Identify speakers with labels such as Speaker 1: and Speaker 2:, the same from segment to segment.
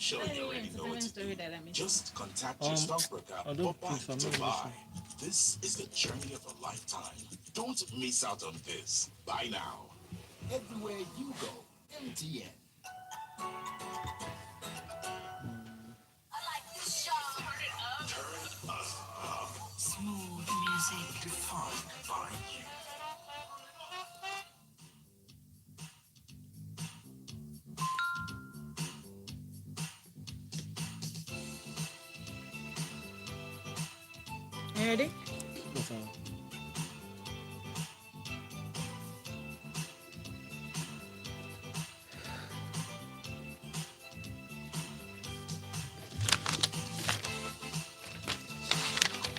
Speaker 1: Sure, you already know what to do. Just contact your stockbroker
Speaker 2: I
Speaker 1: or
Speaker 2: don't think
Speaker 1: buy
Speaker 2: so. I'm
Speaker 1: to
Speaker 2: not really
Speaker 1: buy.
Speaker 2: sure.
Speaker 1: This is the journey of a lifetime. Don't miss out on this. Buy now. Everywhere you go, MTN. Turn up. Smooth music defined by you.
Speaker 3: You ready?
Speaker 2: Yes,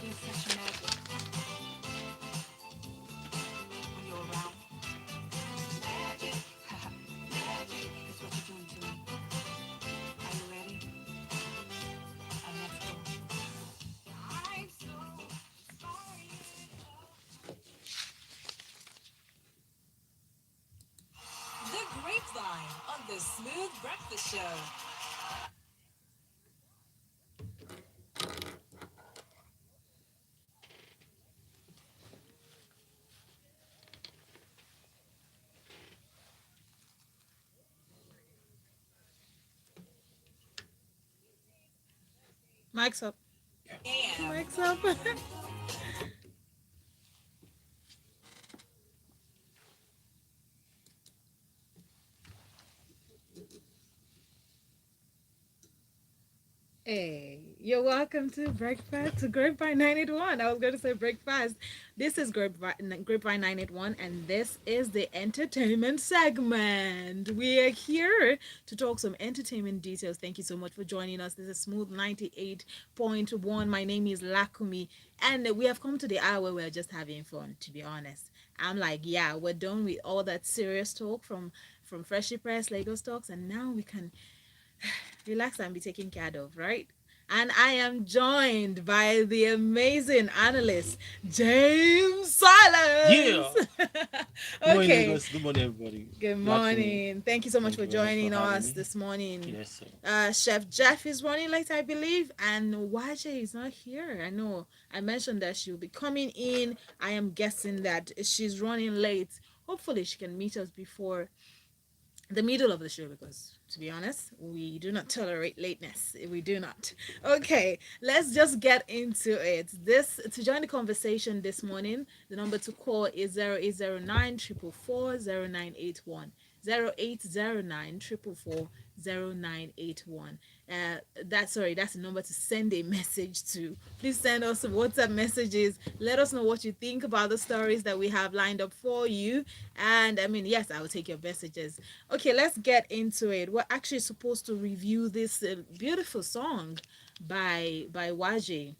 Speaker 3: It's such a magic when you're around. It's what you're doing to me. Are you ready? Let's go. I'm so sorry. The Grapevine on the Smooth Breakfast Show. Mike's up. Mike's up. Hey, you're welcome to Breakfast to Grapevine 981. I was going to say breakfast. This is Grapevine 981, and this is the entertainment segment. We are here to talk some entertainment details. Thank you so much for joining us. This is Smooth 98.1. My name is Lakumi, and we have come to the hour where we're just having fun, to be honest. I'm like, yeah, we're done with all that serious talk from Freshly Press Lagos Talks, and now we can relax and be taken care of, right? And I am joined by the amazing analyst, James
Speaker 2: yeah.
Speaker 3: Silence.
Speaker 2: Good morning,
Speaker 3: Okay,
Speaker 2: Lagos. Good morning, everybody.
Speaker 3: good
Speaker 2: Lakumi,
Speaker 3: morning. Thank you so much
Speaker 2: thank
Speaker 3: for
Speaker 2: you very much for
Speaker 3: joining
Speaker 2: having
Speaker 3: us
Speaker 2: me.
Speaker 3: this morning.
Speaker 2: Yes, sir.
Speaker 3: Chef Jeff is running late, I believe, and Waje is not here. I know I mentioned that she'll be coming in. I am guessing that she's running late. Hopefully, she can meet us before the middle of the show because to be honest we do not tolerate lateness, we do not. Okay, let's just get into it. This to join the conversation this morning, the number to call is 0809 444 0981. 0809 0981. That's the number to send a message to. Please send us WhatsApp messages. Let us know what you think about the stories that we have lined up for you. And I mean, yes, I will take your messages. Okay, let's get into it. We're actually supposed to review this beautiful song by Waje,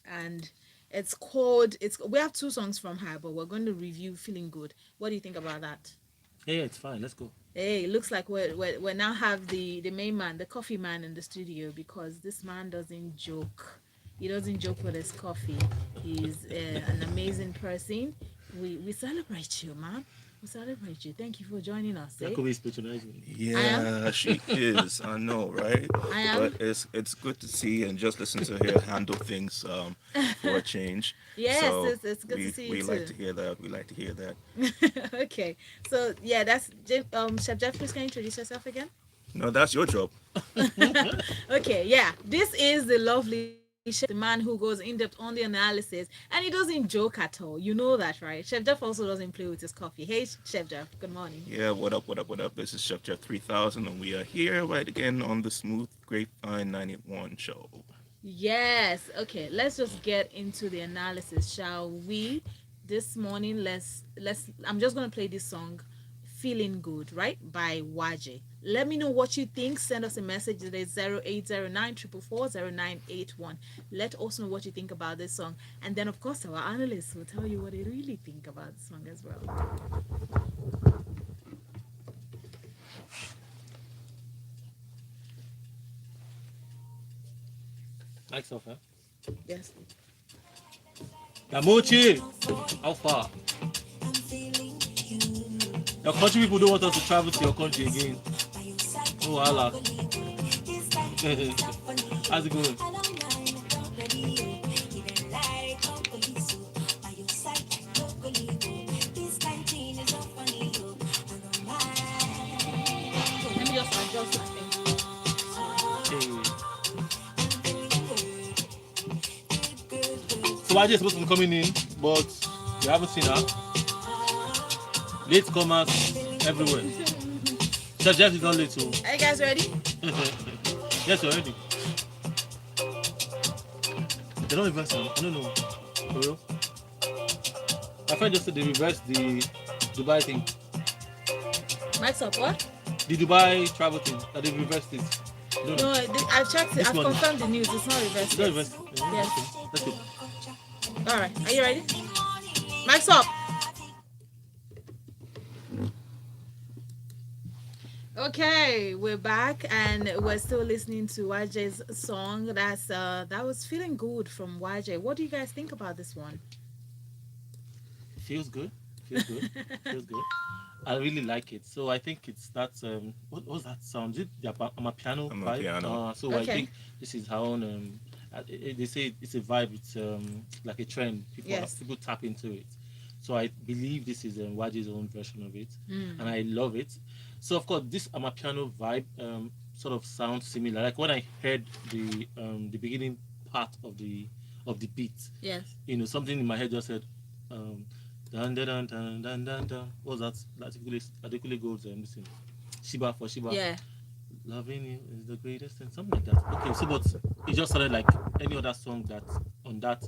Speaker 3: and it's called. It's we have two songs from her, but we're going to review "Feeling Good." What do you think about that?
Speaker 2: Yeah, it's fine. Let's go.
Speaker 3: Hey, it looks like we now have the main man, the coffee man in the studio because this man doesn't joke. He doesn't joke with his coffee. He's an amazing person. We celebrate you, man. We celebrate you. Thank you for joining us. Eh?
Speaker 2: Lakumi is patronizing me.
Speaker 3: I am.
Speaker 4: Yeah, she is. I know, right?
Speaker 3: I
Speaker 4: But
Speaker 3: am.
Speaker 4: it's good to see and just listen to her handle things for a change.
Speaker 3: Yes,
Speaker 4: So
Speaker 3: it's good to
Speaker 4: we
Speaker 3: see you
Speaker 4: we like
Speaker 3: too.
Speaker 4: to hear that. We like to hear that.
Speaker 3: Okay, so yeah, that's Chef Jeff. Please can you introduce yourself again?
Speaker 4: No, that's your job.
Speaker 3: Okay, yeah, this is the lovely Chef Jeff, the man who goes in depth on the analysis, and he doesn't joke at all. You know that, right? Chef Jeff also doesn't play with his coffee. Hey, Chef Jeff. Good morning.
Speaker 4: Yeah, what up, what up, what up? This is Chef Jeff 3000, and we are here right again on the Smooth Grapevine 91 show.
Speaker 3: Yes. Okay. Let's just get into the analysis, shall we? This morning, let's. I'm just gonna play this song, "Feeling Good," right, by Waje. Let me know what you think. Send us a message. It is 0809 444 0981. Let us know what you think about this song, and then of course our analysts will tell you what they really think about the song as well.
Speaker 2: Mike's off, huh?
Speaker 3: Yes.
Speaker 2: Yamochi! How far? Your country people don't want us to travel to your country again. Oh, Allah. How's it going?
Speaker 3: Let me just adjust my thing.
Speaker 2: Hey. So Waje is supposed to be coming in, but we haven't seen her. Late comers everywhere. Chef Jeff is not late, so
Speaker 3: Are you guys ready?
Speaker 2: yes, you're ready. They don't reverse them. I don't know. For real. My friend just said they reversed the Dubai thing.
Speaker 3: Mike's up, what?
Speaker 2: The Dubai travel thing. That they reversed it. I don't
Speaker 3: No,
Speaker 2: know.
Speaker 3: I checked it.
Speaker 2: This
Speaker 3: I've
Speaker 2: morning.
Speaker 3: confirmed the news. It's not reversed
Speaker 2: It's not
Speaker 3: yet.
Speaker 2: reversed.
Speaker 3: Yes.
Speaker 2: Okay. That's good.
Speaker 3: All right. Are you ready? Mike's up. Okay, we're back and we're still listening to Waje's song. That was feeling good from Waje. What do you guys think about this one?
Speaker 2: Feels good. Feels good. Feels good. I really like it. So I think it's that what was that sound? Is it the Amapiano
Speaker 4: I'm a
Speaker 2: vibe?
Speaker 4: piano.
Speaker 2: So I
Speaker 3: Okay.
Speaker 2: think this is her own they say it's a vibe, it's like a trend.
Speaker 3: Yes.
Speaker 2: People tap into it. So I believe this is Waji's own version of it. And I love it. So of course this Amapiano vibe sort of sounds similar. Like when I heard the beginning part of the beat,
Speaker 3: Yes.
Speaker 2: something in my head just said, um, dun dun dun dun dun dun dun. What was that? Adekunle Gold's missing. Shiba for Shiba.
Speaker 3: Yeah.
Speaker 2: Loving you is the greatest thing. Something like that. Okay, so but it just sounded like any other song that on that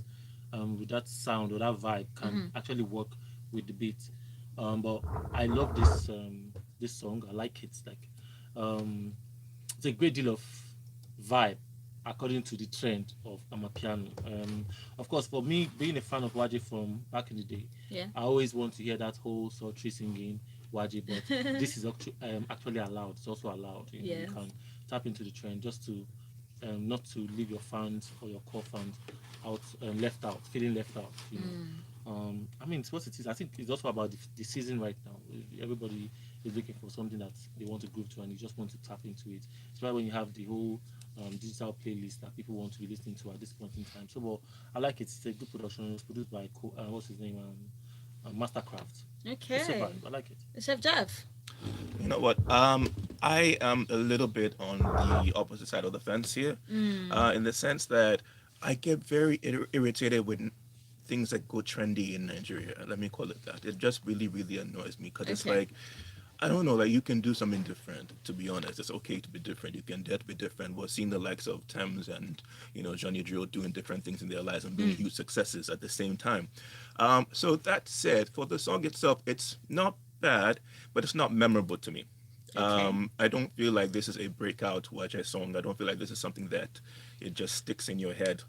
Speaker 2: with that sound or that vibe can actually work with the beat. But I love this song. I like it. Like um it's a great deal of vibe according to the trend of Amapiano. Of course, for me, being a fan of Waje from back in the day,
Speaker 3: Yeah.
Speaker 2: I always want to hear that whole sultry singing Waje, but this is actually allowed. It's also allowed. You
Speaker 3: Yes.
Speaker 2: can tap into the trend just to not to leave your fans or your core fans out left out, feeling left out. I mean, it's what it is. I think it's also about the season right now. Everybody is looking for something that they want to groove to, and you just want to tap into it. It's why when you have the whole digital playlist that people want to be listening to at this point in time. So, well, I like it. It's a good production. It was produced by what's his name, Mastercraft. It's a
Speaker 3: Okay.
Speaker 2: vibe. I like it.
Speaker 3: Chef Jeff.
Speaker 4: You know what? I am a little bit on the opposite side of the fence here, in the sense that I get very irritated with things that go trendy in Nigeria. Let me call it that. It just really, really annoys me because it's
Speaker 3: Okay.
Speaker 4: like, I don't know, like you can do something different. To be honest, it's okay to be different. You can dare to be different. We're seeing the likes of Thames and Johnny Drill doing different things in their lives and being huge successes at the same time. So that said, for the song itself, it's not bad, but it's not memorable to me.
Speaker 3: Okay.
Speaker 4: I don't feel like this is a breakout Waje song. I don't feel like this is something that it just sticks in your head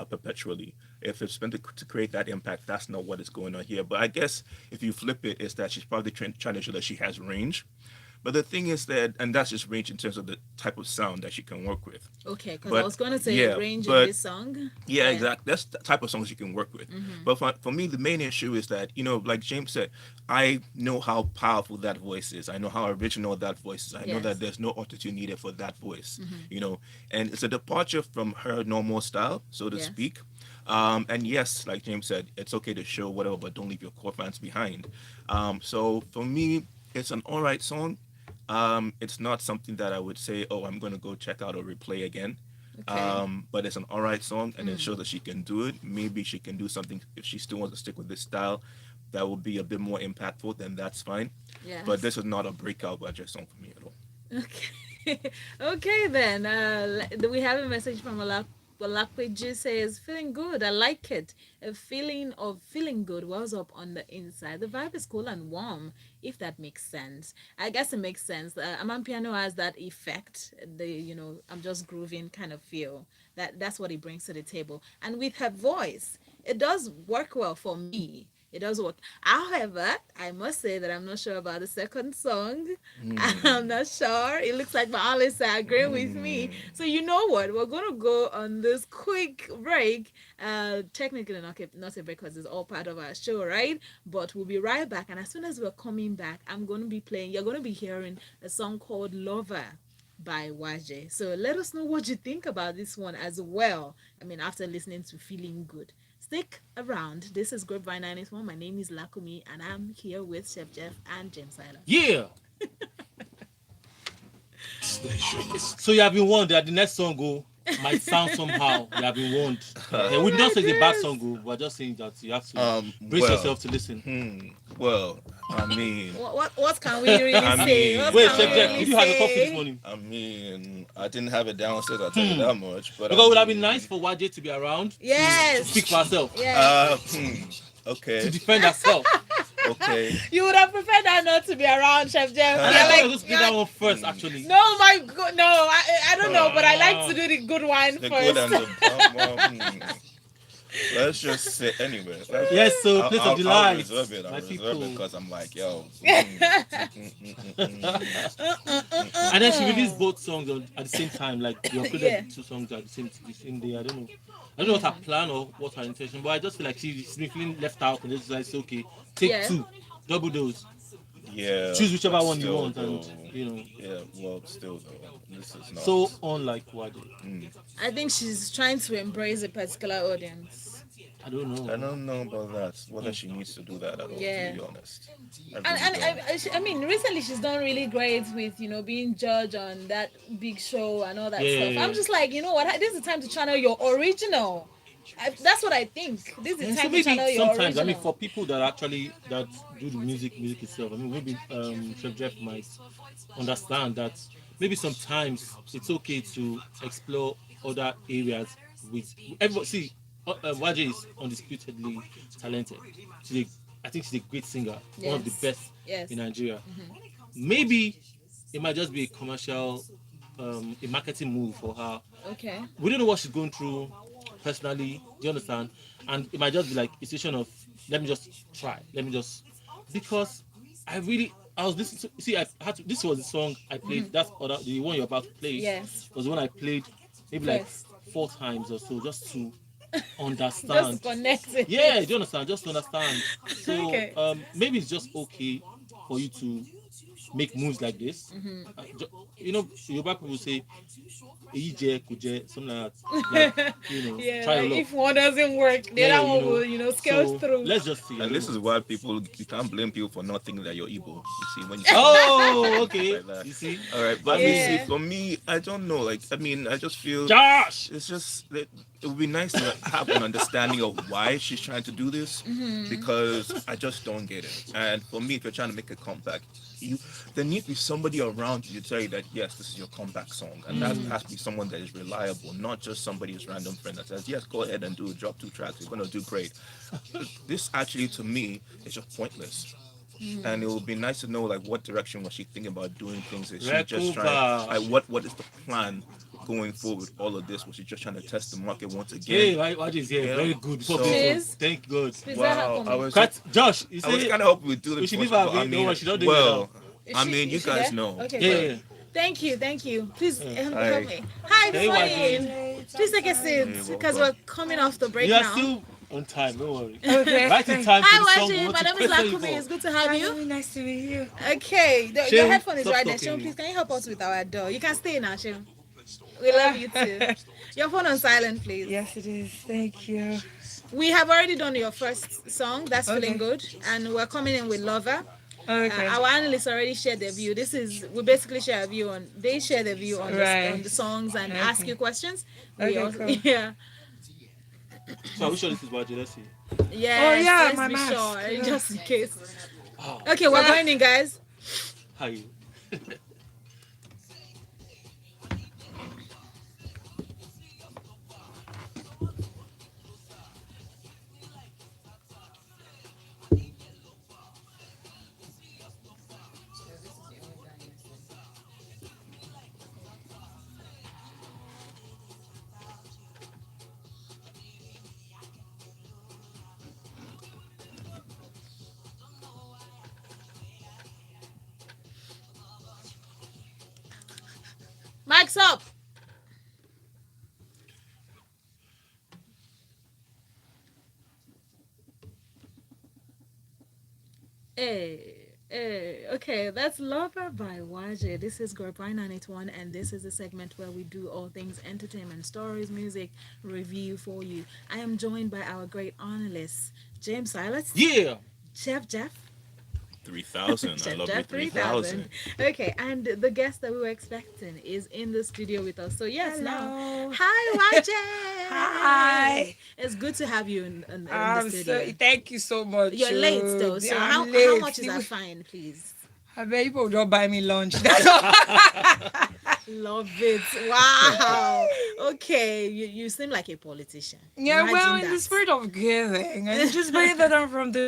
Speaker 4: perpetually. If it's meant to create that impact, that's not what is going on here. But I guess if you flip it, it's that she's probably trying to show that she has range. But the thing is that, and that's just range in terms of the type of sound that she can work with.
Speaker 3: Okay, because I
Speaker 4: But
Speaker 3: was going to say
Speaker 4: yeah,
Speaker 3: range in
Speaker 4: but
Speaker 3: this song.
Speaker 4: yeah, exactly. That's the type of songs you can work with. But for me, the main issue is that, like James said, I know how powerful that voice is. I know how original that voice is. I know that
Speaker 3: Yes.
Speaker 4: there's no autotune needed for that voice, and it's a departure from her normal style, so to
Speaker 3: Yes.
Speaker 4: speak. And yes, like James said, it's okay to show whatever, but don't leave your core fans behind. So for me, it's an all right song. It's not something that I would say, oh, I'm going to go check out or replay again.
Speaker 3: Okay.
Speaker 4: But it's an all right song, and it shows that she can do it. Maybe she can do something if she still wants to stick with this style that will be a bit more impactful. Then that's fine.
Speaker 3: Yes.
Speaker 4: But this is not a breakout budget song for me at all.
Speaker 3: Okay. Okay then. Do we have a message from Olakweji says, feeling good. I like it. A feeling of feeling good was up on the inside. The vibe is cool and warm, if that makes sense. I guess it makes sense. Aman Piano has that effect. I'm just grooving kind of feel. That's what it brings to the table. And with her voice, it does work well for me. It does work. However, I must say that I'm not sure about the second song. I'm not sure. It looks like my Alice are agreeing with me. So you know what? We're gonna go on this quick break. Technically not a break because it's all part of our show, right? But we'll be right back. And as soon as we're coming back, I'm gonna be playing. You're gonna be hearing a song called Lover by Waje. So let us know what you think about this one as well. I mean, after listening to Feeling Good. Stick around. This is Grapevine 91. My name is Lakumi, and I'm here with Chef Jeff and James Silas.
Speaker 2: Yeah.
Speaker 1: Stations.
Speaker 2: So you have been warned that the next song might sound somehow. You have been warned. And we not say it's a bad song, we're just saying that you have to brace
Speaker 4: Well,
Speaker 2: yourself to listen.
Speaker 4: well, I mean,
Speaker 3: What can we really
Speaker 4: I
Speaker 3: say?
Speaker 4: mean-
Speaker 3: What
Speaker 2: Wait,
Speaker 3: can
Speaker 2: Chef
Speaker 3: we
Speaker 2: Jeff,
Speaker 3: really
Speaker 2: did you have your coffee this
Speaker 3: say?
Speaker 2: morning?
Speaker 4: I mean, I didn't have it downstairs. I'll tell you that much. But
Speaker 2: Because it would have been
Speaker 4: mean,
Speaker 2: nice for Waje to be around to
Speaker 3: Yes.
Speaker 2: speak for herself,
Speaker 3: Yes.
Speaker 2: to
Speaker 4: Okay,
Speaker 2: defend herself.
Speaker 4: okay.
Speaker 3: You would have preferred that not to be around, Chef Jeff.
Speaker 2: And
Speaker 3: You're
Speaker 2: I thought I
Speaker 3: like,
Speaker 2: was going to do that one first, actually.
Speaker 3: no, my God, no, I don't know, but I like to do the good one
Speaker 4: The
Speaker 3: first.
Speaker 4: good and the let's just say anyway.
Speaker 2: Yes, so place of
Speaker 4: I'll
Speaker 2: delight,
Speaker 4: reserve it.
Speaker 2: my
Speaker 4: I'll reserve
Speaker 2: people.
Speaker 4: it because I'm like, yo.
Speaker 2: And then she released both songs at the same time, like they uploaded
Speaker 3: Yeah.
Speaker 2: two songs at the same day. I don't know. I don't know what her plan or what her intention, but I just feel like she's been feeling left out, and it's like, okay, take
Speaker 3: Yeah.
Speaker 2: two, double dose,
Speaker 4: Yeah.
Speaker 2: choose whichever
Speaker 4: but
Speaker 2: one you
Speaker 4: still,
Speaker 2: want, and
Speaker 4: though, yeah. Well, still though, this is not.
Speaker 2: so on like Wade.
Speaker 3: I think she's trying to embrace a particular audience.
Speaker 2: I don't know.
Speaker 4: I don't know about that. Whether she needs to do that at all.
Speaker 3: Yeah.
Speaker 4: To be honest. I
Speaker 3: And,
Speaker 4: really
Speaker 3: and
Speaker 4: don't.
Speaker 3: I mean, recently she's done really great with, being judged on that big show and all that
Speaker 2: Yeah,
Speaker 3: stuff.
Speaker 2: yeah,
Speaker 3: I'm
Speaker 2: yeah.
Speaker 3: just like, you know what? This is the time to channel your original. That's what I think. This is the
Speaker 2: And so
Speaker 3: time to
Speaker 2: maybe
Speaker 3: channel your
Speaker 2: sometimes,
Speaker 3: original.
Speaker 2: I mean, for people that actually that do the music itself, I mean, maybe Chef Jeff might understand that maybe sometimes it's okay to explore other areas with everybody. See, Waje is undisputedly talented. She's I think she's a great singer, one of the
Speaker 3: Yes.
Speaker 2: best
Speaker 3: Yes.
Speaker 2: in Nigeria. Maybe it might just be a commercial, a marketing move for her.
Speaker 3: Okay.
Speaker 2: We don't know what she's going through personally. Do you understand? And it might just be like a situation of let me just try. Let me just because I was listening to see I had to, this was the song I played. That's the one you're about to play.
Speaker 3: Yes.
Speaker 2: Was the one I played maybe like
Speaker 3: First.
Speaker 2: 4 times or so just to
Speaker 3: Just
Speaker 2: understand.
Speaker 3: connect it.
Speaker 2: Yeah, do you understand? Just to understand. So
Speaker 3: Okay.
Speaker 2: maybe it's just okay for you to make moves like this. Yoruba people say "Eyi kuje," something like that. Like,
Speaker 3: Yeah,
Speaker 2: try your
Speaker 3: like
Speaker 2: luck.
Speaker 3: if one doesn't work, the
Speaker 2: Yeah,
Speaker 3: other one will, scale
Speaker 2: so
Speaker 3: through.
Speaker 2: let's just see. I
Speaker 4: And
Speaker 2: don't
Speaker 4: this
Speaker 2: know.
Speaker 4: is why you can't blame people for not thinking that you're Igbo. You see, when you
Speaker 2: Oh, okay.
Speaker 4: like that.
Speaker 2: You see,
Speaker 4: All right, but
Speaker 3: Yeah.
Speaker 4: you see, for me, I don't know. Like, I mean, I just feel
Speaker 2: Josh.
Speaker 4: it's just that it would be nice to have an understanding of why she's trying to do this because I just don't get it. And for me, if you're trying to make a comeback, there needs to be somebody around you to tell you that yes, this is your comeback song, and that has to be someone that is reliable, not just somebody's random friend that says yes, go ahead and drop 2 tracks, you're gonna do great. This actually, to me, is just pointless. And it would be nice to know like what direction was she thinking about doing things. Is she just trying
Speaker 2: Recuba.
Speaker 4: like what is the plan going forward with all of this? Was she just trying to test the market once
Speaker 2: Hey,
Speaker 4: again?
Speaker 2: what is here?
Speaker 4: Yeah.
Speaker 2: Very good.
Speaker 4: So-
Speaker 3: Cheers.
Speaker 2: Thank God.
Speaker 3: Please let her
Speaker 4: Wow,
Speaker 3: come
Speaker 4: I
Speaker 3: in.
Speaker 4: was
Speaker 2: Cut. Josh, you
Speaker 4: I was
Speaker 2: say
Speaker 4: kind of hoping we'd do
Speaker 2: we
Speaker 4: this.
Speaker 2: should
Speaker 4: first,
Speaker 2: leave her
Speaker 4: but I
Speaker 2: be. No,
Speaker 4: mean,
Speaker 2: she don't do it
Speaker 4: well,
Speaker 3: Is
Speaker 4: I
Speaker 3: she-
Speaker 4: mean,
Speaker 3: is
Speaker 4: you
Speaker 3: she
Speaker 4: guys
Speaker 3: there?
Speaker 4: know.
Speaker 3: Okay,
Speaker 2: Yeah,
Speaker 3: good.
Speaker 2: yeah.
Speaker 3: Thank you. Please help
Speaker 4: Hi.
Speaker 3: me. Hi,
Speaker 2: Hey,
Speaker 3: good
Speaker 2: Waje.
Speaker 3: morning. Please take a seat
Speaker 4: Hey,
Speaker 3: because we're
Speaker 4: welcome.
Speaker 3: coming off the break
Speaker 2: You are
Speaker 3: now.
Speaker 2: still on time. Don't worry.
Speaker 5: Okay.
Speaker 2: Right in time for
Speaker 3: Hi,
Speaker 2: the song. we
Speaker 3: Waje.
Speaker 2: want
Speaker 3: My
Speaker 2: to
Speaker 3: name is
Speaker 2: prepare you
Speaker 3: Lakumi.
Speaker 2: for.
Speaker 3: It's good to have you.
Speaker 5: Really nice to meet you.
Speaker 3: Okay, your
Speaker 2: Shane,
Speaker 3: headphone is
Speaker 2: stop
Speaker 3: right there.
Speaker 2: talking.
Speaker 3: Shane, please, can you help us with our door? You can stay now, Shane. We love you too. Your phone on silent, please.
Speaker 5: Yes, it is. Thank you.
Speaker 3: We have already done your first song. That's
Speaker 5: Okay.
Speaker 3: feeling good, and we're coming in with Lover.
Speaker 5: Okay.
Speaker 3: Our analysts already shared their view. We basically share a view on. They share their view on
Speaker 5: Right.
Speaker 3: on the songs and
Speaker 5: Okay.
Speaker 3: ask you questions. We
Speaker 5: Okay,
Speaker 3: also,
Speaker 5: cool.
Speaker 3: yeah.
Speaker 2: So are we sure this is Waje? Let's see.
Speaker 3: Yes,
Speaker 5: Oh, yeah,
Speaker 3: let's
Speaker 5: my
Speaker 3: be
Speaker 5: mask.
Speaker 3: sure,
Speaker 5: Yeah.
Speaker 3: just in case.
Speaker 2: Oh,
Speaker 3: Okay, we're going in, guys.
Speaker 2: how are you?
Speaker 3: Mike's up. Hey. Okay, that's Lover by Waje. This is Group 981, and this is a segment where we do all things entertainment, stories, music, review for you. I am joined by our great analysts, James Silas,
Speaker 2: Yeah.
Speaker 3: Chef Jeff,
Speaker 4: 3000. I
Speaker 3: Chef
Speaker 4: love your
Speaker 3: Jeff 3000.
Speaker 4: 3000.
Speaker 3: Okay, and the guest that we were expecting is in the studio with us. So, yes, now,
Speaker 5: Hello.
Speaker 3: hi, Waje.
Speaker 5: Hi.
Speaker 3: It's good to have you in the
Speaker 5: I'm so.
Speaker 3: studio.
Speaker 5: Thank you so much.
Speaker 3: You're late, though. So,
Speaker 5: I'm
Speaker 3: how
Speaker 5: late.
Speaker 3: much is that fine, please?
Speaker 5: I bet people don't buy me lunch. That's all.
Speaker 3: Love it. Wow. Okay. You seem like a politician.
Speaker 5: Yeah, well,
Speaker 3: Imagine
Speaker 5: in the
Speaker 3: that.
Speaker 5: spirit of giving, and just bring that I'm from the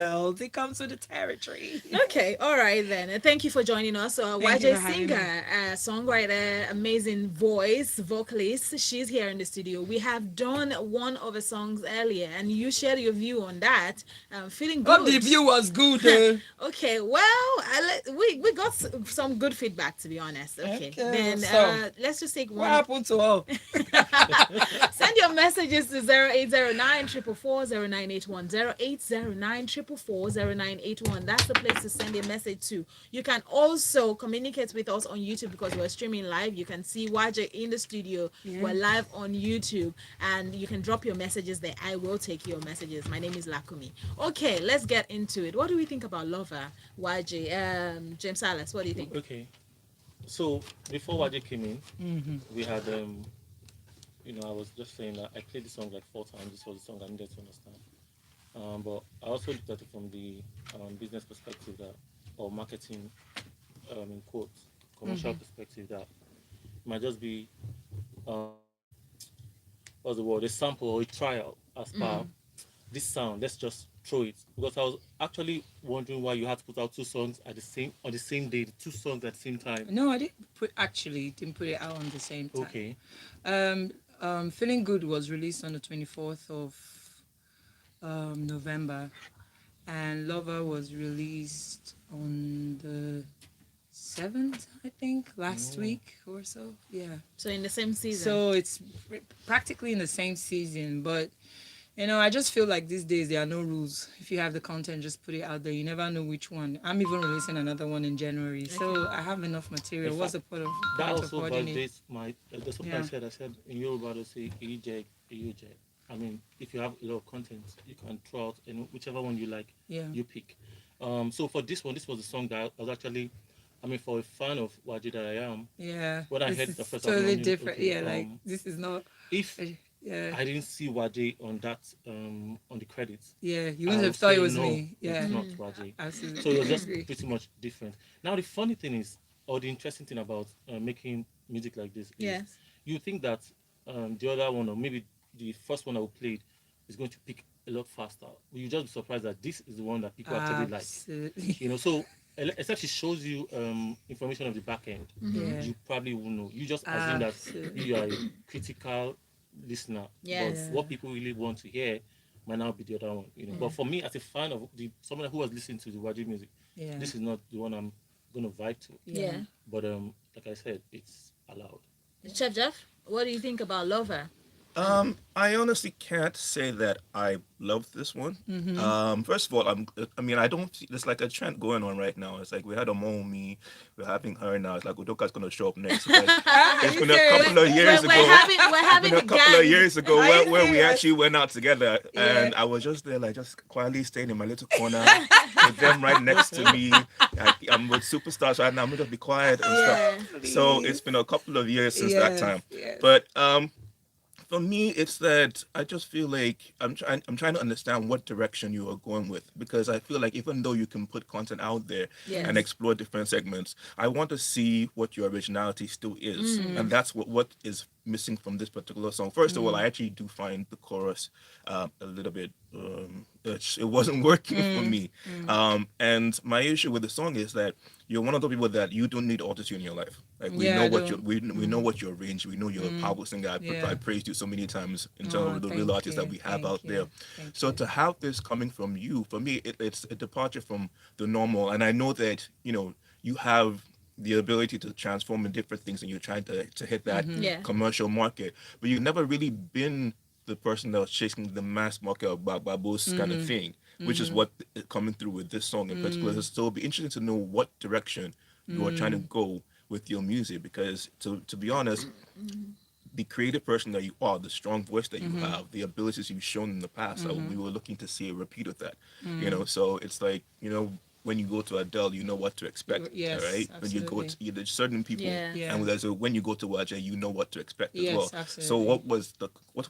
Speaker 5: world. It comes with the territory.
Speaker 3: Okay, all right then. Thank you for joining us. So,
Speaker 5: Thank you
Speaker 3: YJ
Speaker 5: for having me.
Speaker 3: singer, songwriter, amazing voice, vocalist. She's here in the studio. We have done one of the songs earlier, and you shared your view on that. Feeling
Speaker 5: Hope the
Speaker 3: good.
Speaker 5: view was good.
Speaker 3: Okay, well, we got some good feedback to be honest. Okay,
Speaker 5: Okay,
Speaker 3: then
Speaker 5: so
Speaker 3: let's just take
Speaker 5: what
Speaker 3: one.
Speaker 5: happened to all?
Speaker 3: Send your messages to 0809 444 0981 0809 444 0981. That's the place to send a message to. You can also communicate with us on YouTube because we're streaming live. You can see Waje in the studio.
Speaker 5: Yeah.
Speaker 3: We're live on YouTube, and you can drop your messages there. I will take your messages. My name is Lakumi. Okay, let's get into it. What do we think about Lover, Waje? James Salas, what do you think?
Speaker 2: Okay. So before Waje came in, we had I was just saying that I played the song like 4 times. This was the song I needed to understand. But I also looked at it from the business perspective that, or marketing, in quotes, commercial perspective that it might just be, um, what's the word, a sample or a trial as per this sound. Let's just throw it because I was actually wondering why you had to put out two songs at the same on the same day, the two songs at the same time.
Speaker 5: No, I didn't put it out on the same time.
Speaker 2: Okay.
Speaker 5: Feeling Good was released on the 24th of November, and Lover was released on the 7th, I think, last week or so. Yeah.
Speaker 3: So in the same season.
Speaker 5: So it's practically in the same season, but I just feel like these days there are no rules. If you have the content, just put it out there. You never know which one. I'm even releasing another one in January, so I have enough material.
Speaker 2: In
Speaker 5: What's the
Speaker 2: fact,
Speaker 5: point of
Speaker 2: that
Speaker 5: point of
Speaker 2: also
Speaker 5: hoarding it?
Speaker 2: validates my. That's what
Speaker 5: Yeah.
Speaker 2: I said in Yoruba they say "Ije, Ije." I mean, if you have a lot of content, you can throw out and whichever one you like,
Speaker 5: Yeah.
Speaker 2: you pick. So for this one, this was a song that I was actually, I mean, for a fan of Waje that I am,
Speaker 5: Yeah.
Speaker 2: when I
Speaker 5: This
Speaker 2: heard
Speaker 5: is
Speaker 2: the first album, I
Speaker 5: totally
Speaker 2: knew,
Speaker 5: different.
Speaker 2: okay,
Speaker 5: Yeah, like this is not.
Speaker 2: if
Speaker 5: Yeah.
Speaker 2: I didn't see Waje on that on the credits,
Speaker 5: Yeah. You
Speaker 2: I
Speaker 5: wouldn't
Speaker 2: would
Speaker 5: have thought it
Speaker 2: say
Speaker 5: was
Speaker 2: no,
Speaker 5: me. Yeah.
Speaker 2: it's not Waje.
Speaker 5: Absolutely.
Speaker 2: So it was
Speaker 5: I
Speaker 2: just
Speaker 5: agree.
Speaker 2: pretty much different. Now the funny thing is, or the interesting thing about making music like this is,
Speaker 3: Yes.
Speaker 2: you think that the other one or maybe the first one I played is going to pick a lot faster. You just be surprised that this is the one that people actually like.
Speaker 5: Absolutely.
Speaker 2: So except it shows you information of the back end,
Speaker 5: Yeah.
Speaker 2: you probably won't know. You just assume that
Speaker 5: Absolutely.
Speaker 2: you are a critical listener,
Speaker 3: Yes.
Speaker 2: but what people really want to hear might now be the other one. But for me, as a fan of someone who was listening to the Waji music,
Speaker 5: Yeah.
Speaker 2: this is not the one I'm gonna vibe to.
Speaker 3: Yeah.
Speaker 2: But like I said, it's allowed.
Speaker 3: Chef Jeff, what do you think about Lover?
Speaker 4: I honestly can't say that I love this one. First of all, I don't see, there's like a trend going on right now. It's like we had a Momi, we're having her now. It's like Udoka's gonna show up next. It's been a couple of years
Speaker 3: we're
Speaker 4: ago.
Speaker 3: having
Speaker 4: Been a
Speaker 3: the
Speaker 4: couple of
Speaker 3: gang.
Speaker 4: years ago
Speaker 5: Are you
Speaker 4: where we
Speaker 5: serious?
Speaker 4: actually went out together,
Speaker 5: Yeah.
Speaker 4: and I was just there, like just quietly staying in my little corner with them right next to me. I'm with superstars right now. I'm gonna just be quiet and stuff. So it's been a couple of years since that time.
Speaker 5: Yes.
Speaker 4: But for me, it's that I just feel like I'm trying to understand what direction you are going with, because I feel like even though you can put content out there
Speaker 3: Yes.
Speaker 4: and explore different segments, I want to see what your originality still is, and that's what is missing from this particular song. First of all, I actually do find the chorus a little bit it wasn't working for me. And my issue with the song is that you're one of the people that you don't need autotune in your life. Like we
Speaker 5: Yeah,
Speaker 4: know
Speaker 5: I
Speaker 4: what
Speaker 5: don't.
Speaker 4: we know what your range. We know you're a powerful singer.
Speaker 5: Yeah.
Speaker 4: I praised you so many times in terms
Speaker 5: Oh,
Speaker 4: of the real
Speaker 5: thank
Speaker 4: artists that
Speaker 5: you,
Speaker 4: we have
Speaker 5: thank
Speaker 4: out
Speaker 5: you,
Speaker 4: there.
Speaker 5: thank
Speaker 4: So
Speaker 5: you.
Speaker 4: to have this coming from you, for me, it's a departure from the normal. And I know that you have the ability to transform in different things, and you're trying to hit that
Speaker 3: Yeah.
Speaker 4: commercial market, but you've never really been the person that was chasing the mass market of babos kind of thing. which is what coming through with this song in particular. So it'll be interesting to know what direction you are trying to go with your music, because to be honest, the creative person that you are, the strong voice that you have, the abilities you've shown in the past, we were looking to see a repeat of that. So it's like, when you go to Adele, you know what to expect.
Speaker 5: Yes,
Speaker 4: all right. When you go
Speaker 5: absolutely.
Speaker 4: to there's certain people,
Speaker 3: Yeah.
Speaker 5: Yeah.
Speaker 4: and when you go to Waje, you know what to expect as
Speaker 5: Yes,
Speaker 4: well. So
Speaker 5: absolutely.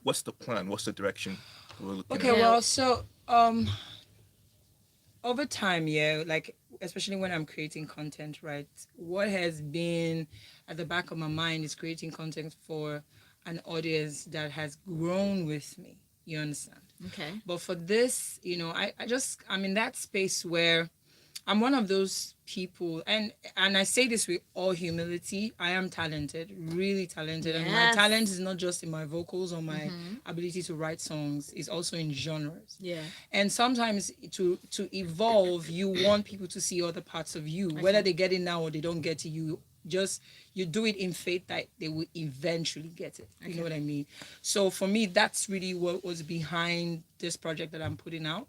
Speaker 4: what's the plan? What's the direction we're looking
Speaker 5: Okay,
Speaker 4: at?
Speaker 3: Yeah.
Speaker 5: well, so over time, yeah, like especially when I'm creating content, right? What has been at the back of my mind is creating content for an audience that has grown with me. You understand?
Speaker 3: Okay.
Speaker 5: But for this, I'm in that space where I'm one of those people, and I say this with all humility. I am talented, really talented, and my
Speaker 3: Yes.
Speaker 5: talent is not just in my vocals or my ability to write songs. It's also in genres.
Speaker 3: Yeah.
Speaker 5: And sometimes to evolve, you want people to see other parts of you, whether they get it now or they don't get it. You do it in faith that they will eventually get it. You know what I mean? So for me, that's really what was behind this project that I'm putting out.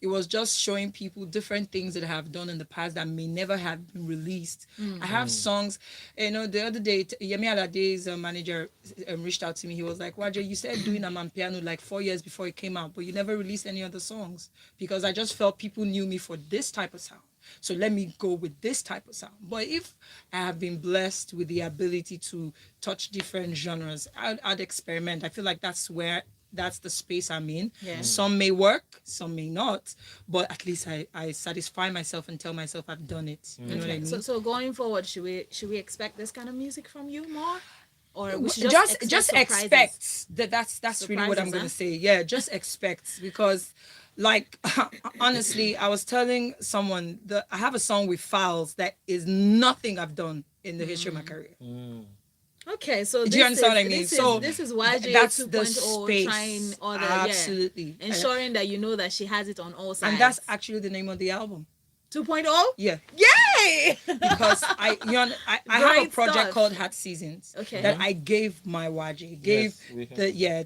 Speaker 5: It was just showing people different things that I have done in the past that may never have been released. I have songs, the other day, Yemi Alade's manager reached out to me. He was like, Waje, you said doing Amapiano like 4 years before it came out, but you never released any other songs, because I just felt people knew me for this type of sound. So let me go with this type of sound. But if I have been blessed with the ability to touch different genres, I'd experiment. I feel like that's the space I'm in.
Speaker 3: Yeah.
Speaker 5: Some may work, some may not, but at least I satisfy myself and tell myself I've done it. You know what I mean?
Speaker 3: So going forward, should we expect this kind of music from you more, or we should
Speaker 5: just
Speaker 3: surprises?
Speaker 5: expect that's really what I'm
Speaker 3: Surprises,
Speaker 5: gonna
Speaker 3: huh?
Speaker 5: say. Yeah, just expect, because like honestly, I was telling someone that I have a song with Files that is nothing I've done in the history of my career.
Speaker 3: Okay, so
Speaker 5: Do you understand what I mean? So
Speaker 3: this is YG
Speaker 5: that's
Speaker 3: 2.0
Speaker 5: the space.
Speaker 3: trying other
Speaker 5: Absolutely.
Speaker 3: ensuring that you know that she has it on all sides.
Speaker 5: And that's actually the name of the album.
Speaker 3: 2.0.
Speaker 5: Yeah.
Speaker 3: Yay!
Speaker 5: Because I have a
Speaker 3: Great
Speaker 5: project
Speaker 3: stuff.
Speaker 5: called Hat Seasons
Speaker 3: Okay.
Speaker 5: that I gave my Waje, gave
Speaker 2: we can-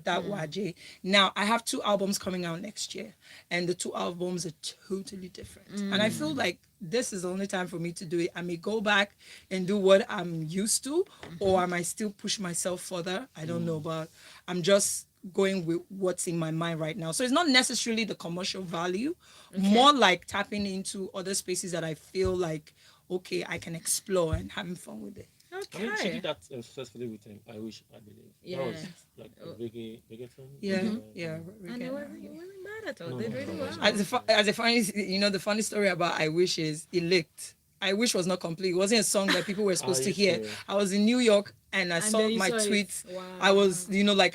Speaker 5: that Waje. Now I have 2 albums coming out next year, and the 2 albums are totally different. And I feel like this is the only time for me to do it. I may go back and do what I'm used to, or I might still push myself further. I don't know, but I'm just going with what's in my mind right now. So it's not necessarily the commercial value, more like tapping into other spaces that I feel like, okay, I can explore and having fun with it.
Speaker 2: I mean, she
Speaker 3: Okay.
Speaker 2: did that successfully with him. I wish, I believe.
Speaker 3: Yeah.
Speaker 2: That was like a reggaeton.
Speaker 5: Yeah,
Speaker 2: uh,
Speaker 5: yeah.
Speaker 3: And they weren't bad at all.
Speaker 2: No,
Speaker 3: They did
Speaker 2: no,
Speaker 3: really
Speaker 2: no,
Speaker 3: well.
Speaker 2: no.
Speaker 5: As a funny, the funny story about I Wish is it leaked. I Wish was not complete. It wasn't a song that people were supposed to
Speaker 2: you
Speaker 5: hear.
Speaker 2: serious?
Speaker 5: I was in New York and I saw
Speaker 3: then you
Speaker 5: my
Speaker 3: saw it.
Speaker 5: tweets.
Speaker 3: Wow.
Speaker 5: I was,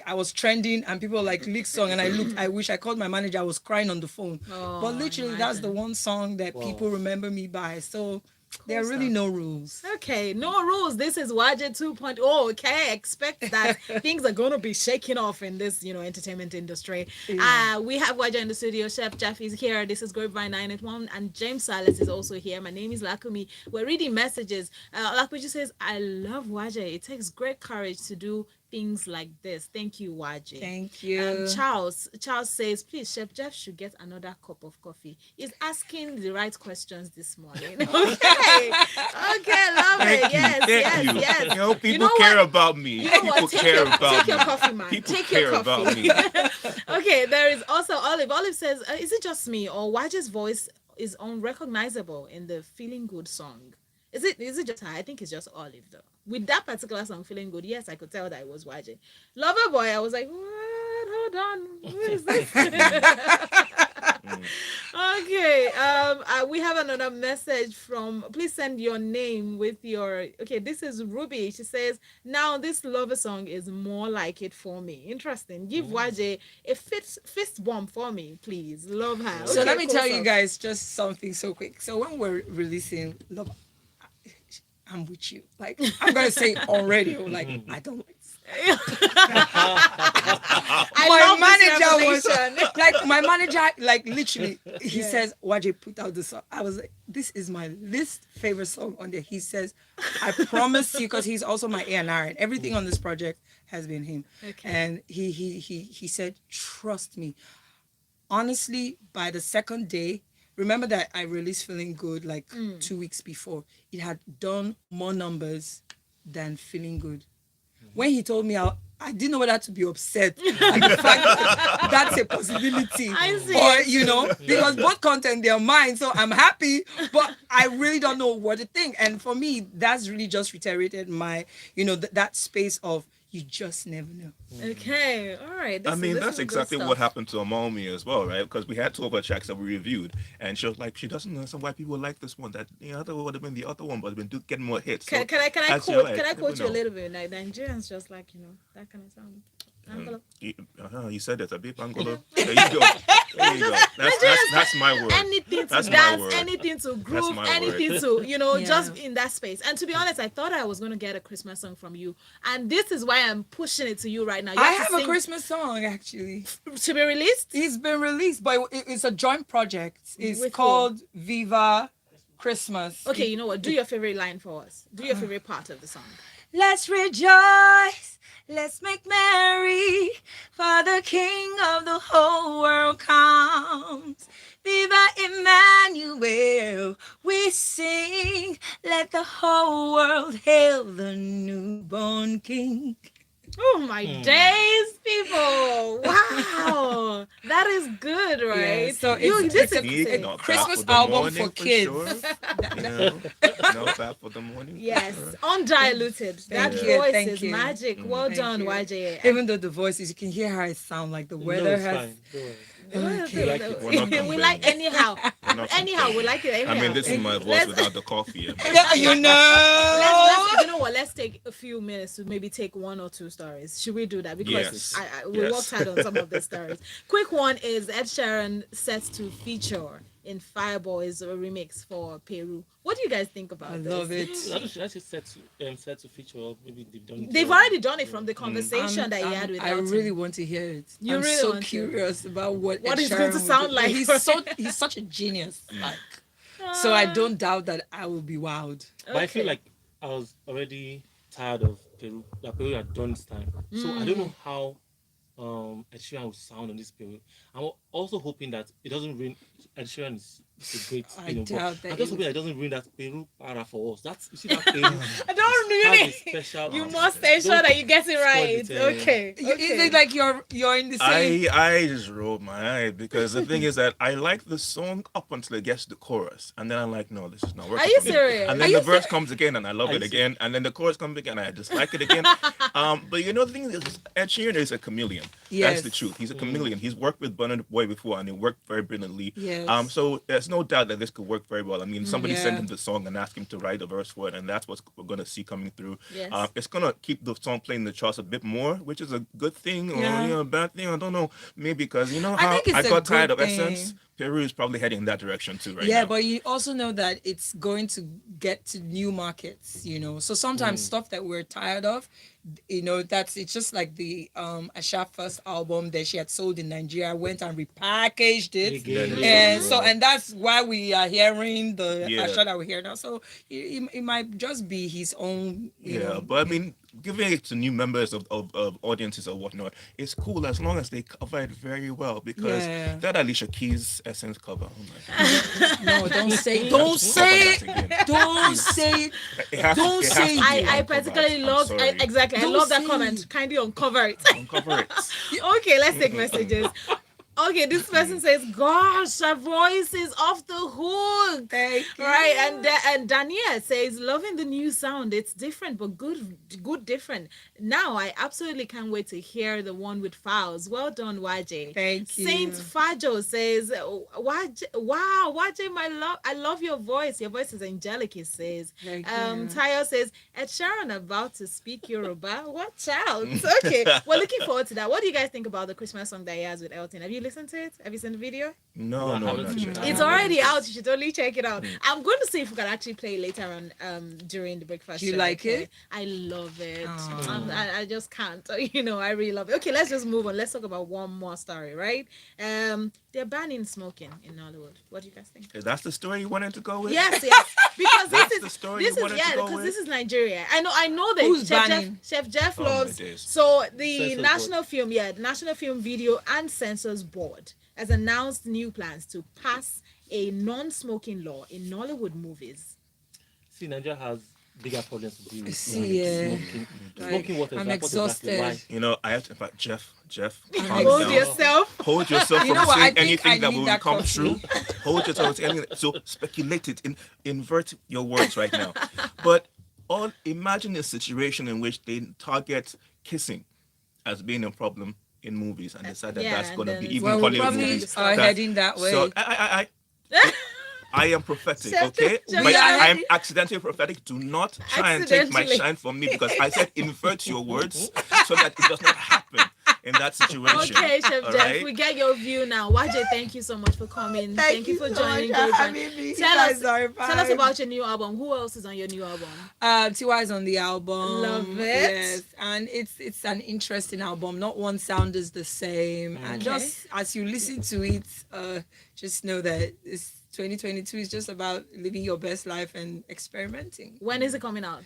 Speaker 5: I was trending and people were like, leaked song. And I looked, I wish I called my manager. I was crying on the phone.
Speaker 3: Oh,
Speaker 5: But literally, that's the
Speaker 3: imagine.
Speaker 5: one song that people remember me by. So there are really
Speaker 3: stuff.
Speaker 5: no rules.
Speaker 3: Okay, no rules. This is Waje 2.0. Okay, expect that things are going to be shaking off in this, entertainment industry.
Speaker 5: Yeah.
Speaker 3: We have Waje in the studio. Chef Jeff is here. This is Grapevine 981, and James Silas is also here. My name is Lakumi. We're reading messages. Lakumi says, "I love Waje. It takes great courage to do things like this. Thank you, Waje."
Speaker 5: Thank you.
Speaker 3: Charles says, "Please, Chef Jeff should get another cup of coffee. He's asking the right questions this morning." Okay, love it. Yes.
Speaker 4: You know, people
Speaker 3: know
Speaker 4: care
Speaker 3: what?
Speaker 4: about me.
Speaker 3: You know
Speaker 4: People
Speaker 3: what?
Speaker 4: care about
Speaker 3: Take
Speaker 4: me.
Speaker 3: your coffee, man.
Speaker 4: People
Speaker 3: Take
Speaker 4: care
Speaker 3: your
Speaker 4: about
Speaker 3: coffee.
Speaker 4: me.
Speaker 3: Okay, there is also Olive. Olive says, "Is it just me, or Waje's voice is unrecognizable in the Feeling Good song? Is it just her? I think it's just Olive though. With that particular song, Feeling Good, yes, I could tell that it was Waje. Lover Boy, I was like, what? Hold on, who is this?" Okay, we have another message from. Please send your name with your. Okay, this is Ruby. She says, "Now this lover song is more like it for me. Interesting. Give Waje a fist bump for me, please. Love her."
Speaker 5: So
Speaker 3: Okay,
Speaker 5: let me
Speaker 3: cool
Speaker 5: tell you
Speaker 3: stuff.
Speaker 5: guys just something so quick. So when we're releasing Love, I'm with you. Like I'm gonna say on radio, like I don't like.
Speaker 3: I
Speaker 5: My
Speaker 3: love
Speaker 5: manager
Speaker 3: this
Speaker 5: was
Speaker 3: revelation.
Speaker 5: like my manager, like literally, he says, Waje, put out the song. I was like, this is my least favorite song on there. He says, I promise you, because he's also my A&R and everything on this project has been him.
Speaker 3: Okay.
Speaker 5: And he said, trust me. honestly, by the second day, remember that I released Feeling Good like
Speaker 3: Mm.
Speaker 5: 2 weeks before. It had done more numbers than Feeling Good. When he told me, I didn't know whether to be upset at the fact that that's a possibility,
Speaker 3: I see.
Speaker 5: or because both content they're mine, so I'm happy, but I really don't know what to think. And for me, that's really just reiterated my, that space of you just never know.
Speaker 3: Okay, all right.
Speaker 4: I mean,
Speaker 3: this
Speaker 4: that's
Speaker 3: is good
Speaker 4: exactly
Speaker 3: stuff.
Speaker 4: what happened to Amomi as well, right? Because we had two of her tracks that we reviewed, and she was like, she doesn't understand why people like this one. That the other would have been the other one, but been getting more hits. So,
Speaker 3: Can I
Speaker 4: as you
Speaker 3: quote
Speaker 4: like,
Speaker 3: can I
Speaker 4: never
Speaker 3: quote you a
Speaker 4: know.
Speaker 3: little bit? Like Nigerians just like that kind of sound. Angolo.
Speaker 4: You said it, a bit Angolo. There you go. There you go. That's my word.
Speaker 3: Anything to
Speaker 4: That's my
Speaker 3: dance,
Speaker 4: word.
Speaker 3: anything to groove,
Speaker 4: my
Speaker 3: anything
Speaker 4: word.
Speaker 3: to
Speaker 5: Yeah.
Speaker 3: just in that space. And to be honest, I thought I was going to get a Christmas song from you, and this is why I'm pushing it to you right now. You
Speaker 5: I
Speaker 3: to
Speaker 5: have a
Speaker 3: sing-
Speaker 5: Christmas song actually.
Speaker 3: to be released.
Speaker 5: It's been released, but it's a joint project. It's
Speaker 3: With who?
Speaker 5: called Viva Christmas.
Speaker 3: Okay, you know what? Do your favorite line for us. Do your favorite part of the song.
Speaker 5: Let's rejoice, let's make merry, for the King of the whole world comes. Viva Emmanuel, we sing, let the whole world hail the newborn King.
Speaker 3: Oh my days, people! Wow, that is good, right?
Speaker 5: Yeah, so
Speaker 3: you,
Speaker 5: it's-
Speaker 3: this
Speaker 5: it's
Speaker 3: is
Speaker 5: a-
Speaker 4: Not bad
Speaker 5: Christmas
Speaker 4: for the
Speaker 5: album
Speaker 4: morning,
Speaker 5: for kids.
Speaker 4: Sure. Not bad for the morning.
Speaker 3: yes,
Speaker 4: Sure.
Speaker 3: undiluted. That
Speaker 5: Thank you,
Speaker 3: voice
Speaker 5: thank
Speaker 3: is
Speaker 5: you.
Speaker 3: magic. Well
Speaker 5: Thank
Speaker 3: done,
Speaker 5: you.
Speaker 3: YJ.
Speaker 5: Even though the voices, you can hear how it sounds like the
Speaker 2: No,
Speaker 5: weather
Speaker 2: it's
Speaker 5: has.
Speaker 2: fine. Don't worry.
Speaker 5: Okay.
Speaker 2: like it.
Speaker 4: We're not
Speaker 3: we like
Speaker 4: complaining.
Speaker 3: anyhow.
Speaker 4: We're not
Speaker 3: Anyhow, we
Speaker 4: complaining.
Speaker 3: like it. Anyhow.
Speaker 4: I mean, this is my voice
Speaker 3: Let's-
Speaker 4: without the coffee.
Speaker 5: Yeah, you know.
Speaker 3: you know what? Let's take a few minutes to maybe take one or two stories. Should we do that? Because
Speaker 4: Yes.
Speaker 3: we
Speaker 4: Yes.
Speaker 3: worked hard on some of the stories. Quick one is Ed Sheeran set to feature in Fireboy's remix for Peru. What do you guys think about
Speaker 5: I
Speaker 3: this?
Speaker 5: love it.
Speaker 2: That's just set to feature, or maybe they've done it.
Speaker 3: They've already done it from the
Speaker 4: Mm.
Speaker 3: conversation that he had with
Speaker 5: I
Speaker 3: Elton.
Speaker 5: really want to hear it.
Speaker 3: You
Speaker 5: I'm
Speaker 3: really
Speaker 5: so
Speaker 3: want to?
Speaker 5: curious about what
Speaker 3: What
Speaker 5: Ed
Speaker 3: it's going to
Speaker 5: Sheeran would
Speaker 3: sound
Speaker 5: do.
Speaker 3: like.
Speaker 5: He's such a genius. Like, so I don't doubt that I will be wowed.
Speaker 2: But I feel
Speaker 3: Okay.
Speaker 2: like I was already tired of Peru. That Peru had done this time. So I don't know how Ed Sheeran will sound on this Peru. I'm also hoping that it doesn't ruin. Ed Sheeran is a great,
Speaker 5: I
Speaker 2: but
Speaker 5: doubt that
Speaker 2: I'm just
Speaker 5: it
Speaker 2: hoping that it doesn't ruin that Peru para for us. You see that Peru
Speaker 3: I don't
Speaker 2: has
Speaker 3: really.
Speaker 2: a special.
Speaker 3: You must ensure
Speaker 2: Don't
Speaker 3: that you get it
Speaker 2: spoil
Speaker 3: right.
Speaker 2: it, eh.
Speaker 3: Okay.
Speaker 5: Is it like you're in the same?
Speaker 4: I just rolled my eye because the thing is that I like the song up until it gets to the chorus, and then I'm like, no, this is not working.
Speaker 3: Are you
Speaker 4: for me.
Speaker 3: serious?
Speaker 4: And
Speaker 3: Are
Speaker 4: then
Speaker 3: you
Speaker 4: the verse comes again, and I love
Speaker 2: Are
Speaker 4: it
Speaker 2: you
Speaker 4: again, and then the chorus comes again, and I dislike it again. But you know, the thing is, Ed Sheeran is a chameleon.
Speaker 5: Yes.
Speaker 4: That's the truth. He's a chameleon. He's worked with Burna Boy before, and he worked very brilliantly.
Speaker 5: Yes.
Speaker 4: So there's no doubt that this could work very well. I mean, somebody sent
Speaker 5: Yeah.
Speaker 4: him the song and asked him to write a verse for it, and that's what we're gonna see coming through.
Speaker 3: Yes.
Speaker 4: It's gonna keep the song playing the charts a bit more, which is a good thing or
Speaker 5: Yeah.
Speaker 4: a bad thing. I don't know. Maybe because you know
Speaker 5: I
Speaker 4: how
Speaker 5: think it's
Speaker 4: I
Speaker 5: a
Speaker 4: got tired
Speaker 5: good
Speaker 4: of Essence.
Speaker 5: thing.
Speaker 4: Peru is probably heading in that direction too right
Speaker 5: Yeah,
Speaker 4: now.
Speaker 5: but you also know that it's going to get to new markets, So sometimes stuff that we're tired of, it's just like the Asha first album that she had sold in Nigeria, went and repackaged it.
Speaker 2: Again,
Speaker 5: And that's why we are hearing the
Speaker 4: Yeah.
Speaker 5: Asha that we hear now. So it might just be his own,
Speaker 4: Yeah, but I mean, giving it to new members of audiences or whatnot, it's cool as long as they cover it very well because
Speaker 5: Yeah.
Speaker 4: that Alicia Keys Essence cover. Oh my God.
Speaker 5: No, don't say,
Speaker 4: Don't
Speaker 5: don't say,
Speaker 4: cover that again.
Speaker 5: don't say.
Speaker 4: It has to-
Speaker 5: Don't
Speaker 4: it has
Speaker 5: say
Speaker 4: to
Speaker 5: it.
Speaker 4: be
Speaker 3: I
Speaker 4: uncovered.
Speaker 3: particularly
Speaker 4: I'm
Speaker 3: love
Speaker 4: sorry.
Speaker 3: exactly. I
Speaker 5: Don't
Speaker 3: love that
Speaker 5: say
Speaker 3: comment.
Speaker 5: it.
Speaker 3: Kindly uncover it.
Speaker 4: Uncover it.
Speaker 3: Okay, let's take messages. Okay, this person says, "Gosh, her voice is off the hook."
Speaker 5: Thank you.
Speaker 3: Right, and Danielle says, "Loving the new sound. It's different, but good, different." Now, I absolutely can't wait to hear the one with Files. Well done, Waje.
Speaker 5: Thank you.
Speaker 3: Saint Fajo says, Waje, wow, Waje, my love, I love your voice. Your voice is angelic, he says.
Speaker 5: Thank you.
Speaker 3: Tayo says, Ed Sheeran about to speak Yoruba. Watch out. Okay, we're looking forward to that. What do you guys think about the Christmas song that he has with Elton? Have you listened to it? Have you seen the video?
Speaker 4: No,
Speaker 2: I
Speaker 4: no,
Speaker 2: haven't
Speaker 4: not
Speaker 2: seen
Speaker 4: yet.
Speaker 2: it.
Speaker 3: It's already out. You should totally check it out. I'm going to see if we can actually play it later on during the breakfast
Speaker 5: Do you
Speaker 3: show,
Speaker 5: like
Speaker 3: okay?
Speaker 5: it?
Speaker 3: I love it.
Speaker 5: Aw.
Speaker 3: I just can't. I really love it. Okay, let's just move on. Let's talk about one more story, right? They're banning smoking in Hollywood. What do you guys think?
Speaker 4: Is that the story you wanted to go with?
Speaker 3: Yes. Because
Speaker 4: That's
Speaker 3: this
Speaker 4: the
Speaker 3: is
Speaker 4: story
Speaker 3: this
Speaker 4: you
Speaker 3: is
Speaker 4: wanted to go
Speaker 3: because
Speaker 4: with?
Speaker 3: this is Nigeria. I know that
Speaker 5: Who's
Speaker 3: Chef
Speaker 5: banning?
Speaker 3: Jeff
Speaker 4: Oh my
Speaker 3: loves
Speaker 4: days.
Speaker 3: so the
Speaker 2: Censors
Speaker 3: National Film, the National Film Video and Censors Board has announced new plans to pass a non-smoking law in Nollywood movies.
Speaker 2: See, Nigeria has bigger problems to deal with.
Speaker 5: See, yeah.
Speaker 2: Smoking.
Speaker 5: Like,
Speaker 2: Smoking what
Speaker 5: I'm
Speaker 2: exactly? What exactly? Why?
Speaker 5: exhausted.
Speaker 4: You know, I have to. In fact, Jeff, calm
Speaker 3: Hold
Speaker 4: down.
Speaker 3: yourself.
Speaker 4: Hold yourself
Speaker 5: You
Speaker 4: from
Speaker 5: know what? I
Speaker 4: saying
Speaker 5: think
Speaker 4: anything
Speaker 5: I
Speaker 4: that
Speaker 5: need
Speaker 4: will
Speaker 5: that
Speaker 4: come
Speaker 5: coffee.
Speaker 4: true. Hold yourself from anything. So speculate it. Invert your words right now. But imagine a situation in which they target kissing as being a problem in movies and decide that
Speaker 3: Yeah,
Speaker 4: that's
Speaker 3: and
Speaker 4: going to
Speaker 3: then
Speaker 4: be
Speaker 3: it's
Speaker 4: even
Speaker 5: Well, we
Speaker 3: Hollywood
Speaker 4: Hollywood
Speaker 5: probably
Speaker 4: movies.
Speaker 5: are heading that way.
Speaker 4: So I am prophetic,
Speaker 3: Chef-
Speaker 4: okay?
Speaker 3: Chef-
Speaker 4: But
Speaker 5: Yeah.
Speaker 4: I am accidentally prophetic. Do not try and take my
Speaker 3: Accidentally.
Speaker 4: shine from me because I said invert your words so that it does not happen in that situation.
Speaker 3: Okay, Chef
Speaker 4: All
Speaker 3: Jeff,
Speaker 4: right?
Speaker 3: we get your view now. Waje, thank you so much for coming. Thank you for
Speaker 5: so
Speaker 3: joining.
Speaker 5: much for
Speaker 3: Grapevine.
Speaker 5: having me. You
Speaker 3: Tell
Speaker 5: guys
Speaker 3: us,
Speaker 5: are
Speaker 3: tell us
Speaker 5: fine.
Speaker 3: about your new album. Who else is on your new album?
Speaker 5: Tiwa is on the album.
Speaker 3: Love it.
Speaker 5: Yes, and it's an interesting album. Not one sound is the same. And
Speaker 3: Okay.
Speaker 5: just as you listen to it, just know that it's 2022 is just about living your best life and experimenting.
Speaker 3: When is it coming out?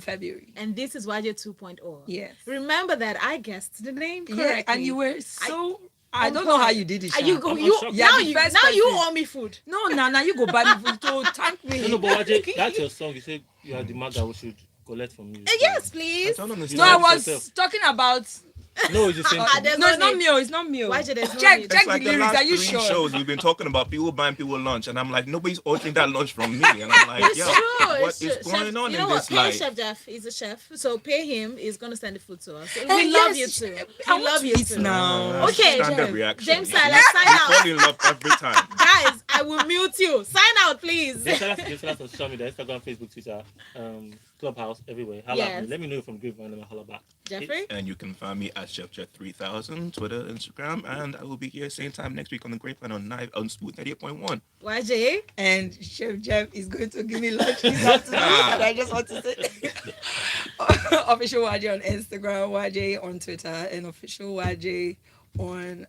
Speaker 5: February.
Speaker 3: And this is Waje 2.0.
Speaker 5: Yes.
Speaker 3: Remember that I guessed the name correctly.
Speaker 5: Yeah, and you were so. I
Speaker 3: on
Speaker 5: don't know how
Speaker 3: point.
Speaker 5: you did it.
Speaker 3: Are you
Speaker 5: Sha.
Speaker 3: go
Speaker 2: I'm
Speaker 3: you
Speaker 2: shocked.
Speaker 5: Yeah,
Speaker 3: now
Speaker 5: the
Speaker 3: you
Speaker 5: first
Speaker 3: now you
Speaker 5: person.
Speaker 3: owe me food.
Speaker 5: No, now you go buy me food to thank me.
Speaker 2: No, but Waje, that's your song. You said you are the maga we should collect from you.
Speaker 3: Yes,
Speaker 4: I
Speaker 3: please.
Speaker 4: don't understand.
Speaker 5: No, I
Speaker 2: Yourself.
Speaker 5: was talking about.
Speaker 2: No, it's the same
Speaker 3: Ah,
Speaker 2: thing.
Speaker 3: there's
Speaker 5: No, it's not
Speaker 3: need.
Speaker 5: Meal. It's not Meal.
Speaker 3: Why should there's no
Speaker 5: check
Speaker 3: need?
Speaker 5: check
Speaker 4: It's like
Speaker 5: the
Speaker 4: the
Speaker 5: lyrics.
Speaker 4: last
Speaker 5: Are you
Speaker 4: 3
Speaker 5: sure?
Speaker 4: shows we've been talking about people buying people lunch, and I'm like, nobody's ordering that lunch from me, and I'm like,
Speaker 3: It's
Speaker 4: yo,
Speaker 3: true.
Speaker 4: what
Speaker 3: It's
Speaker 4: is
Speaker 3: true.
Speaker 4: going
Speaker 3: Chef,
Speaker 4: on
Speaker 3: you
Speaker 4: in
Speaker 3: know what?
Speaker 4: this
Speaker 3: Pay
Speaker 4: life?
Speaker 3: Chef Jeff. He's a chef, so pay him. He's gonna send the food to us. We
Speaker 5: Hey,
Speaker 3: love
Speaker 5: yes,
Speaker 3: you too.
Speaker 5: I
Speaker 3: We
Speaker 5: want
Speaker 3: love
Speaker 5: to
Speaker 3: you
Speaker 5: eat
Speaker 3: too.
Speaker 5: now.
Speaker 3: Okay,
Speaker 4: Standard
Speaker 5: Jeff.
Speaker 4: reaction.
Speaker 3: James, let's sign
Speaker 4: We
Speaker 3: out.
Speaker 4: fall in love every time.
Speaker 3: Guys, I will mute you. Sign out, please.
Speaker 2: Just tell us on social media, Instagram, Facebook, Twitter, Clubhouse, everywhere. Holla at
Speaker 3: Yes.
Speaker 2: me. Let me know you're from Grapevine and I'll holla back.
Speaker 3: Jeffrey?
Speaker 4: And you can find me at ChefJet3000, Twitter, Instagram, and I will be here same time next week on the Grapevine on Smooth 98.1.
Speaker 3: YJ?
Speaker 5: And Chef Jeff is going to give me lunch this afternoon. And I just want to say official Waje on Instagram, Waje on Twitter, and official Waje on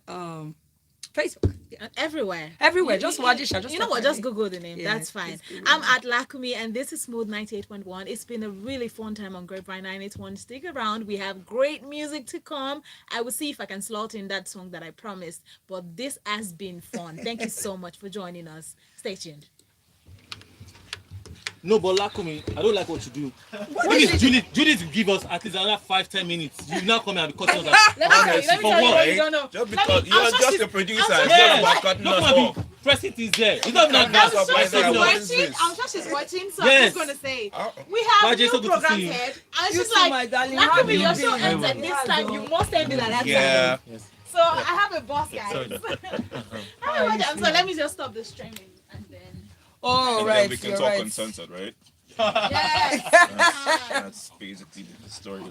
Speaker 5: Facebook. Yeah.
Speaker 3: Everywhere.
Speaker 5: Everywhere. Just Waje Sha.
Speaker 3: You know what? Just Google the name.
Speaker 5: Yeah,
Speaker 3: That's fine.
Speaker 5: just Google
Speaker 3: I'm
Speaker 5: it.
Speaker 3: at Lakumi, and this is Smooth 98.1. It's been a really fun time on Grapevine 981. Stick around. We have great music to come. I will see if I can slot in that song that I promised. But this has been fun. Thank you so much for joining us. Stay tuned.
Speaker 2: No, but Lakumi, I don't like what you do. Please, Judith, give us at least another 5-10 minutes. You now come here and be cutting us off.
Speaker 3: Let me tell you
Speaker 2: For
Speaker 3: what
Speaker 2: what,
Speaker 3: you don't know.
Speaker 4: Just
Speaker 3: Let me-
Speaker 4: because
Speaker 3: I'm
Speaker 4: you're
Speaker 3: sure
Speaker 4: just
Speaker 3: she's-
Speaker 4: a producer,
Speaker 3: I'm
Speaker 4: it's
Speaker 3: sure-
Speaker 4: not
Speaker 2: Yeah,
Speaker 4: about cutting
Speaker 2: don't
Speaker 4: us
Speaker 2: come
Speaker 4: off.
Speaker 2: and be pressing things there. It's not even
Speaker 3: I'm
Speaker 2: advanced.
Speaker 3: sure
Speaker 4: Why
Speaker 3: she's
Speaker 4: not? What is
Speaker 3: watching.
Speaker 4: this?
Speaker 3: I'm sure she's watching. So I'm
Speaker 2: Yes.
Speaker 3: just gonna say
Speaker 4: Uh-oh.
Speaker 3: we have
Speaker 2: Why,
Speaker 3: new
Speaker 2: Jason, good to
Speaker 3: program
Speaker 2: see you.
Speaker 3: head, and
Speaker 5: You
Speaker 3: she's
Speaker 5: too,
Speaker 3: like,
Speaker 5: my darling. How
Speaker 3: Lakumi,
Speaker 5: you
Speaker 3: you're so
Speaker 5: been?
Speaker 3: ended this time. You must end it at that
Speaker 4: Yeah.
Speaker 3: time. So I have a boss, guys. I'm sorry. Let me just stop the streaming and then.
Speaker 5: Oh,
Speaker 4: And
Speaker 5: right.
Speaker 4: then we can
Speaker 5: You're
Speaker 4: talk
Speaker 5: right.
Speaker 4: uncensored, right?
Speaker 3: Yes.
Speaker 4: That's basically the story.